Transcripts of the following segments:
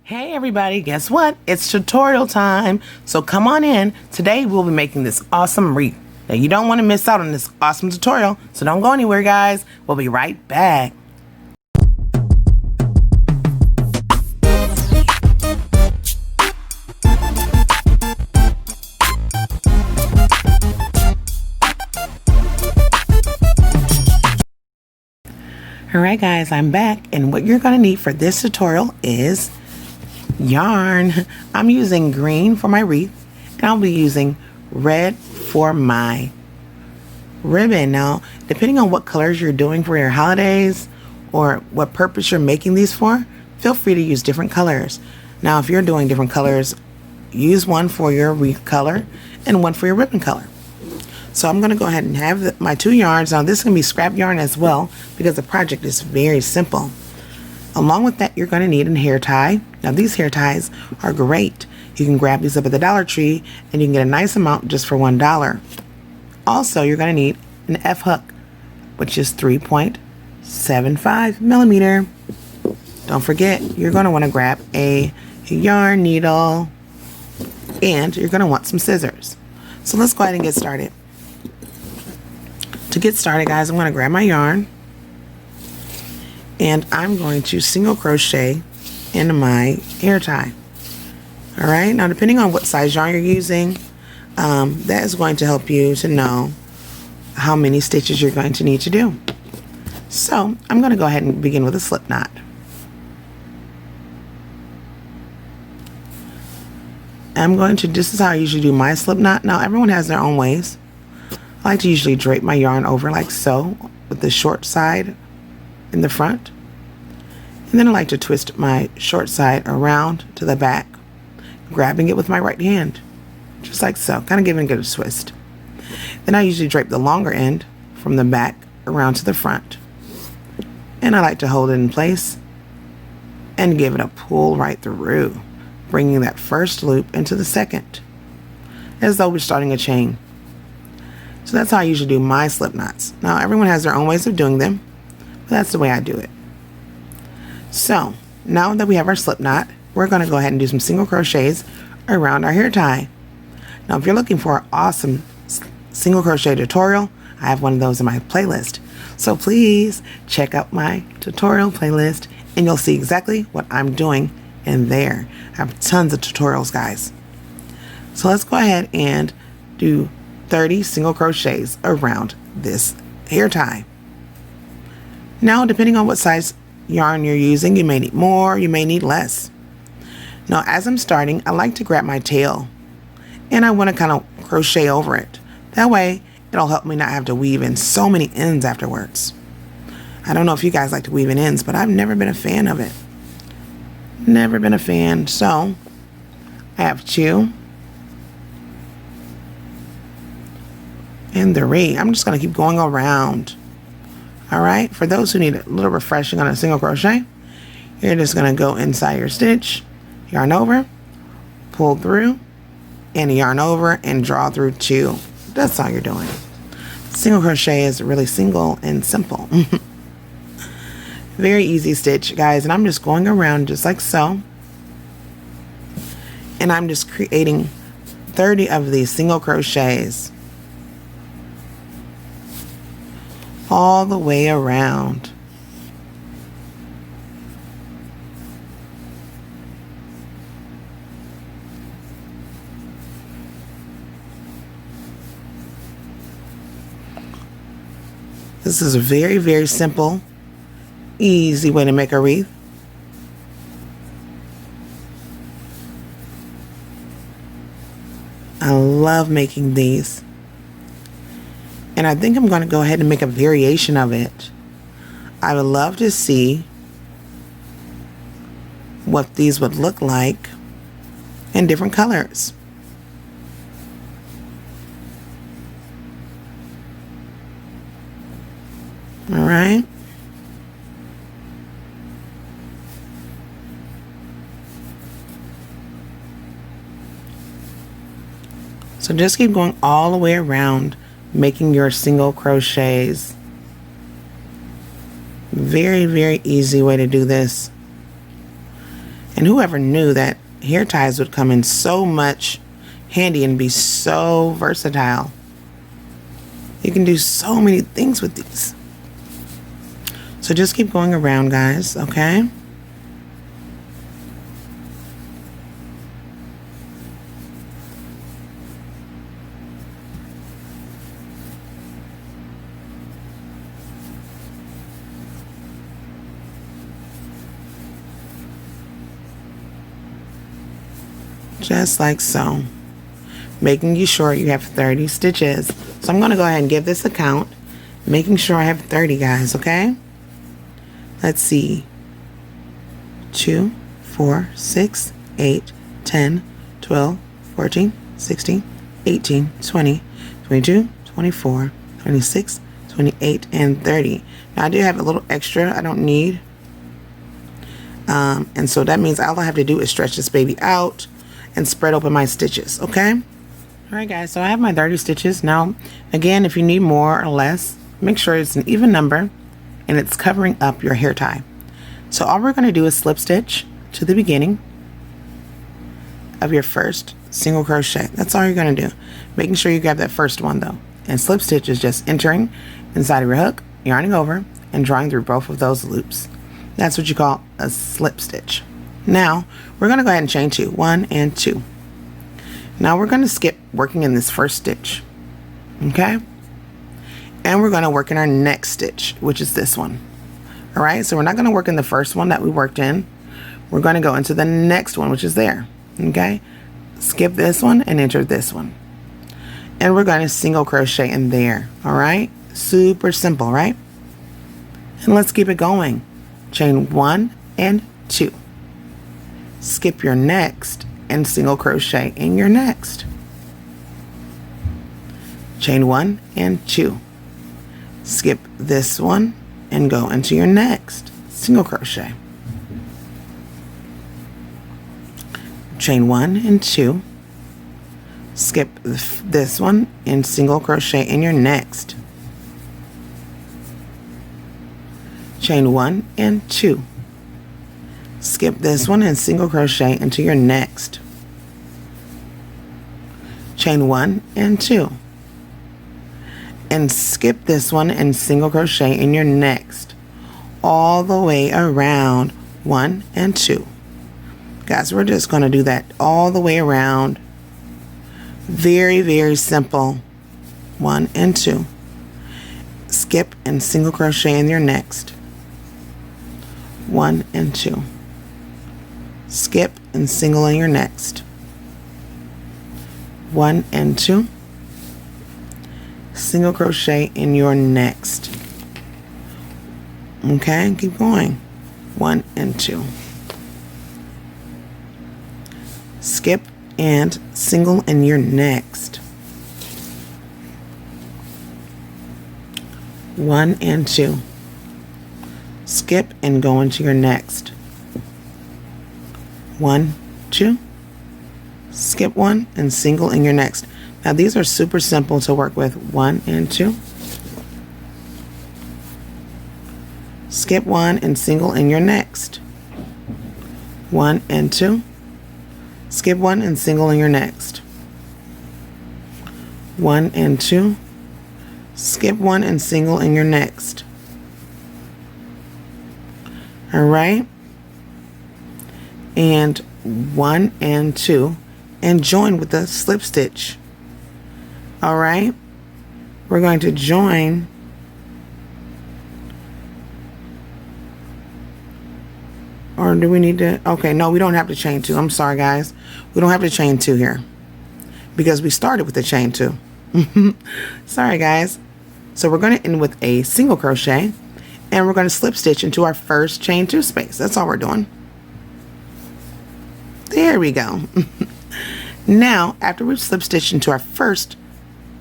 Hey everybody, guess what? It's tutorial time. So come on in. Today we'll be making this awesome wreath. Now you don't want to miss out on this awesome tutorial, so don't go anywhere guys. We'll be right back. Alright guys, I'm back, and what you're going to need for this tutorial is yarn. I'm using green for my wreath, and I'll be using red for my ribbon. Now, depending on what colors you're doing for your holidays or what purpose you're making these for, feel free to use different colors. Now, if you're doing different colors, use one for your wreath color and one for your ribbon color. So I'm going to go ahead and have my two yarns. Now this is going to be scrap yarn as well because the project is very simple. Along with that, you're going to need a hair tie. Now these hair ties are great. You can grab these up at the Dollar Tree and you can get a nice amount just for $1. Also, you're going to need an F hook, which is 3.75 millimeter. Don't forget, you're going to want to grab a yarn needle and you're going to want some scissors. So let's go ahead and get started. To get started guys, I'm going to grab my yarn and I'm going to single crochet into my hair tie. Alright, now depending on what size yarn you're using, that is going to help you to know how many stitches you're going to need to do. So I'm going to go ahead and begin with a slip knot. This is how I usually do my slip knot. Now everyone has their own ways. I like to usually drape my yarn over like so with the short side in the front. And then I like to twist my short side around to the back, grabbing it with my right hand, just like so, kind of giving it a twist. Then I usually drape the longer end from the back around to the front. And I like to hold it in place and give it a pull right through, bringing that first loop into the second, as though we're starting a chain. So that's how I usually do my slip knots. Now everyone has their own ways of doing them, but that's the way I do it. So now that we have our slip knot, we're going to go ahead and do some single crochets around our hair tie. Now if you're looking for an awesome single crochet tutorial, I have one of those in my playlist. So please check out my tutorial playlist and you'll see exactly what I'm doing in there. I have tons of tutorials guys. So let's go ahead and do 30 single crochets around this hair tie. Now depending on what size yarn you're using, you may need more, you may need less. Now as I'm starting, I like to grab my tail and I want to kind of crochet over it. That way it'll help me not have to weave in so many ends afterwards. I don't know if you guys like to weave in ends, but I've never been a fan of it. Never been a fan. So I have 2 and 3. I'm just going to keep going around. Alright, for those who need a little refreshing on a single crochet, you're just going to go inside your stitch, yarn over, pull through, and yarn over and draw through 2. That's all you're doing. Single crochet is really simple and simple. Very easy stitch guys, and I'm just going around just like so. And I'm just creating 30 of these single crochets all the way around. This is a very, very simple, easy way to make a wreath. I love making these. And I think I'm going to go ahead and make a variation of it. I would love to see what these would look like in different colors. All right. So just keep going all the way around, making your single crochets. Very, very easy way to do this. And whoever knew that hair ties would come in so much handy and be so versatile. You can do so many things with these. So just keep going around, guys, okay? Just like so. Making sure you have 30 stitches. So I'm going to go ahead and give this a count, making sure I have 30, guys, okay? Let's see. 2, 4, 6, 8, 10, 12, 14, 16, 18, 20, 22, 24, 26, 28, and 30. Now I do have a little extra I don't need. And so that means all I have to do is stretch this baby out and spread open my stitches, okay? All right, guys, so I have my 30 stitches. Now, again, if you need more or less, make sure it's an even number and it's covering up your hair tie. So all we're gonna do is slip stitch to the beginning of your first single crochet. That's all you're gonna do. Making sure you grab that first one though. And slip stitch is just entering inside of your hook, yarning over, and drawing through both of those loops. That's what you call a slip stitch. Now, we're gonna go ahead and chain 2, 1 and 2. Now we're going to skip working in this first stitch, okay? And we're going to work in our next stitch, which is this one. All right, so we're not going to work in the first one that we worked in. We're going to go into the next one, which is there, okay? Skip this one and enter this one. And we're going to single crochet in there, all right? Super simple, right? And let's keep it going. Chain 1 and 2. Skip your next and single crochet in your next. Chain 1 and 2. Skip this one and go into your next. Single crochet. Chain 1 and 2. Skip this one and single crochet in your next. Chain 1 and 2. Skip this one and single crochet into your next. Chain 1 and 2. And skip this one and single crochet in your next. All the way around 1 and 2. Guys, we're just going to do that all the way around. Very, very simple. 1 and 2. Skip and single crochet in your next. 1 and 2. Skip and single in your next. 1 and 2. Single crochet in your next. Okay, keep going. 1 and 2. Skip and single in your next. 1 and 2. Skip and go into your next. 1, 2. Skip 1 and single in your next. Now these are super simple to work with. 1 and 2. Skip 1 and single in your next. 1 and 2. Skip 1 and single in your next. 1 and 2. Skip 1 and single in your next. All right. And 1 and 2 and join with the slip stitch. All right. We're going to join or do we need to? Okay, no, we don't have to chain 2. I'm sorry, guys. We don't have to chain 2 here because we started with the chain 2. Sorry, guys. So we're going to end with a single crochet and we're going to slip stitch into our first chain 2 space. That's all we're doing. There we go. Now, after we've slip stitched into our first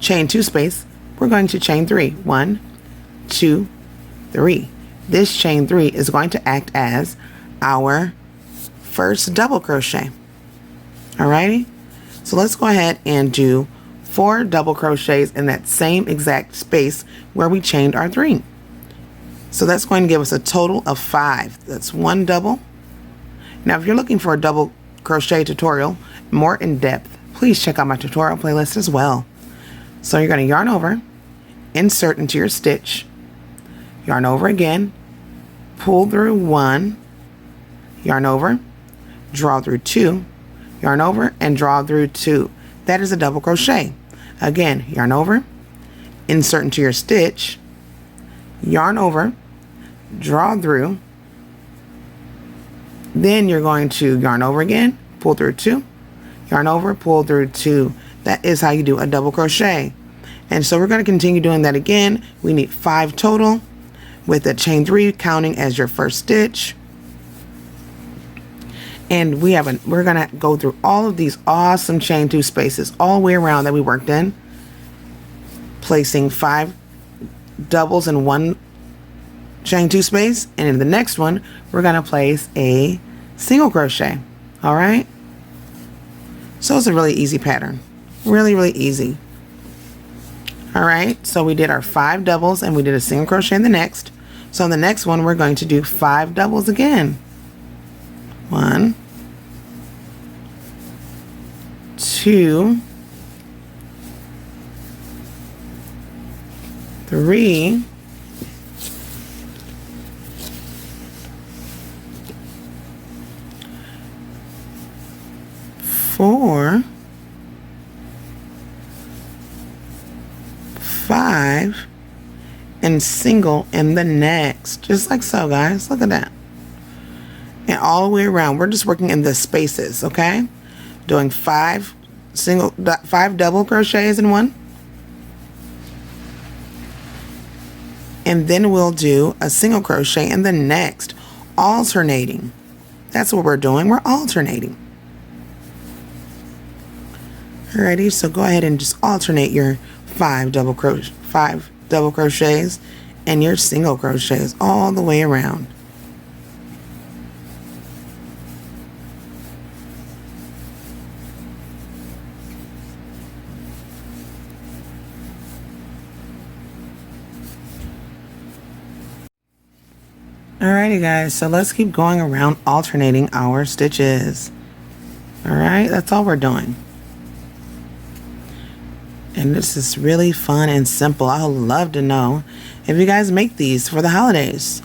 chain 2 space, we're going to chain 3. 1, 2, 3. This chain 3 is going to act as our first double crochet. Alrighty, so let's go ahead and do 4 double crochets in that same exact space where we chained our 3. So that's going to give us a total of 5. That's 1 double Now if you're looking for a double crochet tutorial more in depth, please check out my tutorial playlist as well. So you're going to yarn over, insert into your stitch, yarn over again, pull through 1, yarn over, draw through 2, yarn over, and draw through 2. That is a double crochet. Again, yarn over, insert into your stitch, yarn over, draw through, then you're going to yarn over again, pull through 2, yarn over, pull through 2. That is how you do a double crochet. And so we're going to continue doing that again. We need 5 total with a chain 3 counting as your first stitch. And we're going to go through all of these awesome chain 2 spaces all the way around that we worked in, placing 5 doubles in one chain 2 space, and in the next one we're going to place a single crochet. All right, so it's a really easy pattern, really easy. All right, so we did our 5 doubles and we did a single crochet in the next. So in the next one we're going to do 5 doubles again. 1, 2, 3, 4, 5, and single in the next, just like so, guys. Look at that. And all the way around, we're just working in the spaces, okay? Doing 5 double crochets in one, and then we'll do a single crochet in the next, alternating. That's what we're doing. We're alternating. Alrighty, so go ahead and just alternate your 5 double crochets and your single crochets all the way around. Alrighty guys, so let's keep going around alternating our stitches. Alright, that's all we're doing. And this is really fun and simple. I would love to know if you guys make these for the holidays.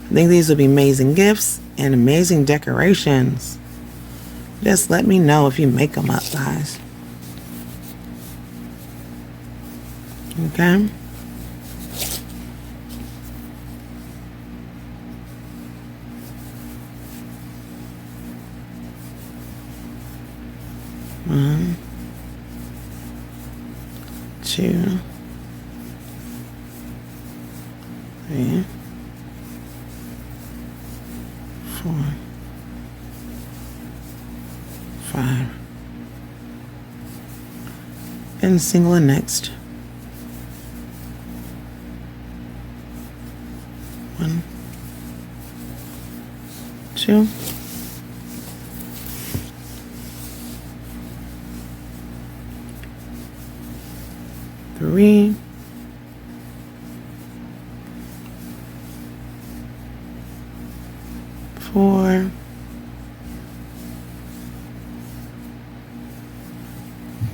I think these would be amazing gifts and amazing decorations. Just let me know if you make them up, guys. Okay. One, 2, 3, 4, 5, and single and next. 1, 2, 3, 4,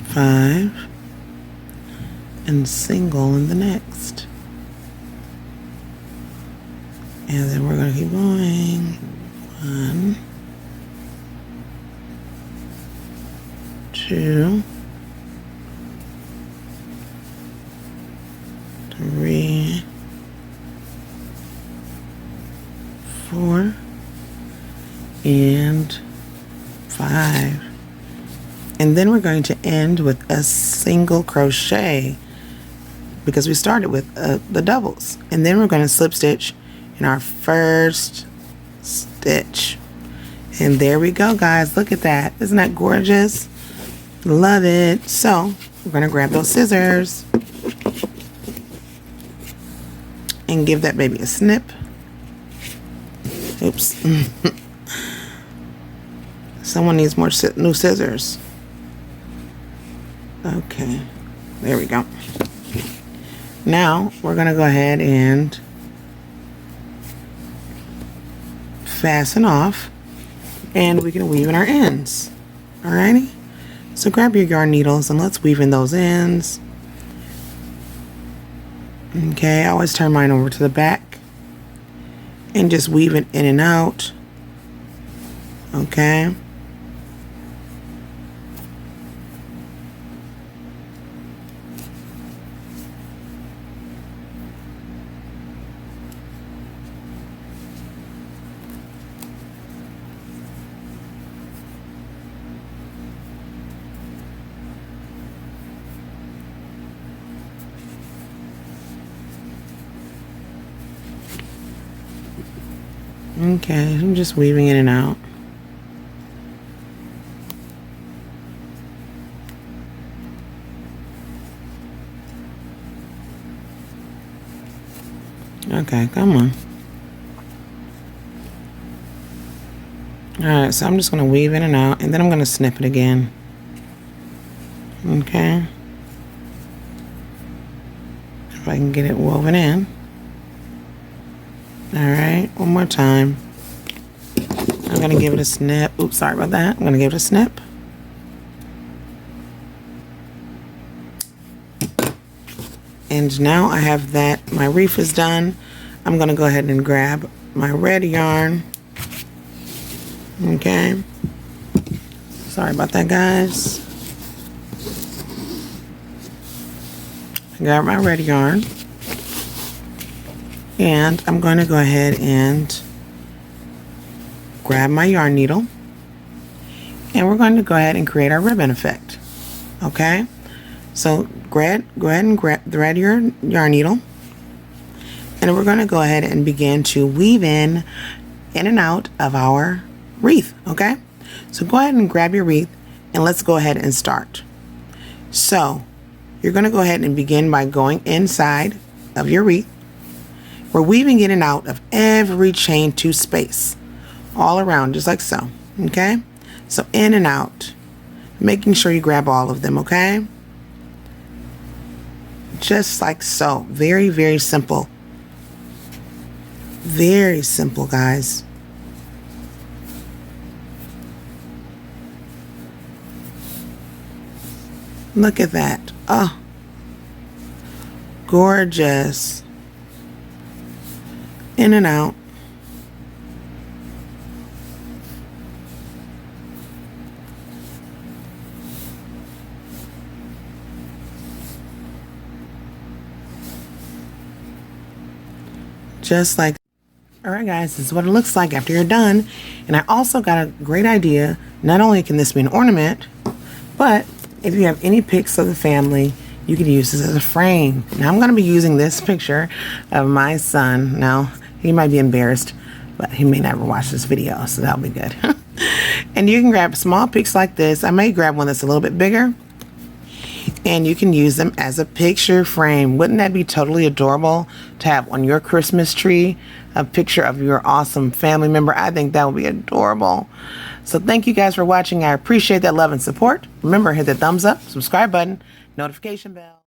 5, and single in the next. And then we're going to keep going. 1, 2, 3, 4, and 5. And then we're going to end with a single crochet because we started with the doubles. And then we're going to slip stitch in our first stitch. And there we go, guys. Look at that. Isn't that gorgeous? Love it. So we're going to grab those scissors and give that baby a snip. Oops. Someone needs more new scissors. Okay, there we go. Now we're gonna go ahead and fasten off, and we can weave in our ends. Alrighty? So grab your yarn needles and let's weave in those ends. Okay, I always turn mine over to the back and just weave it in and out. Okay. Okay, I'm just weaving in and out. Okay, come on. Alright, so I'm just going to weave in and out, and then I'm going to snip it again. Okay. If I can get it woven in. Alright, one more time. I'm going to give it a snip. Oops, sorry about that. I'm going to give it a snip. And now I have that. My wreath is done. I'm going to go ahead and grab my red yarn. Okay. Sorry about that, guys. I got my red yarn. And I'm going to go ahead and grab my yarn needle. And we're going to go ahead and create our ribbon effect. Okay? So go ahead and thread your yarn needle. And we're going to go ahead and begin to weave in and out of our wreath. Okay? So go ahead and grab your wreath and let's go ahead and start. So you're going to go ahead and begin by going inside of your wreath. We're weaving in and out of every chain 2 space, all around, just like so. Okay? So in and out, making sure you grab all of them. Okay? Just like so. Very, very simple. Very simple, guys. Look at that. Oh, gorgeous. In and out. Just like, all right, guys, this is what it looks like after you're done. And I also got a great idea. Not only can this be an ornament, but if you have any pics of the family, you can use this as a frame. Now I'm going to be using this picture of my son. Now, he might be embarrassed, but he may never watch this video, so that'll be good. And you can grab small pics like this. I may grab one that's a little bit bigger, and you can use them as a picture frame. Wouldn't that be totally adorable to have on your Christmas tree a picture of your awesome family member? I think that would be adorable. So thank you guys for watching. I appreciate that love and support. Remember, hit the thumbs up, subscribe button, notification bell.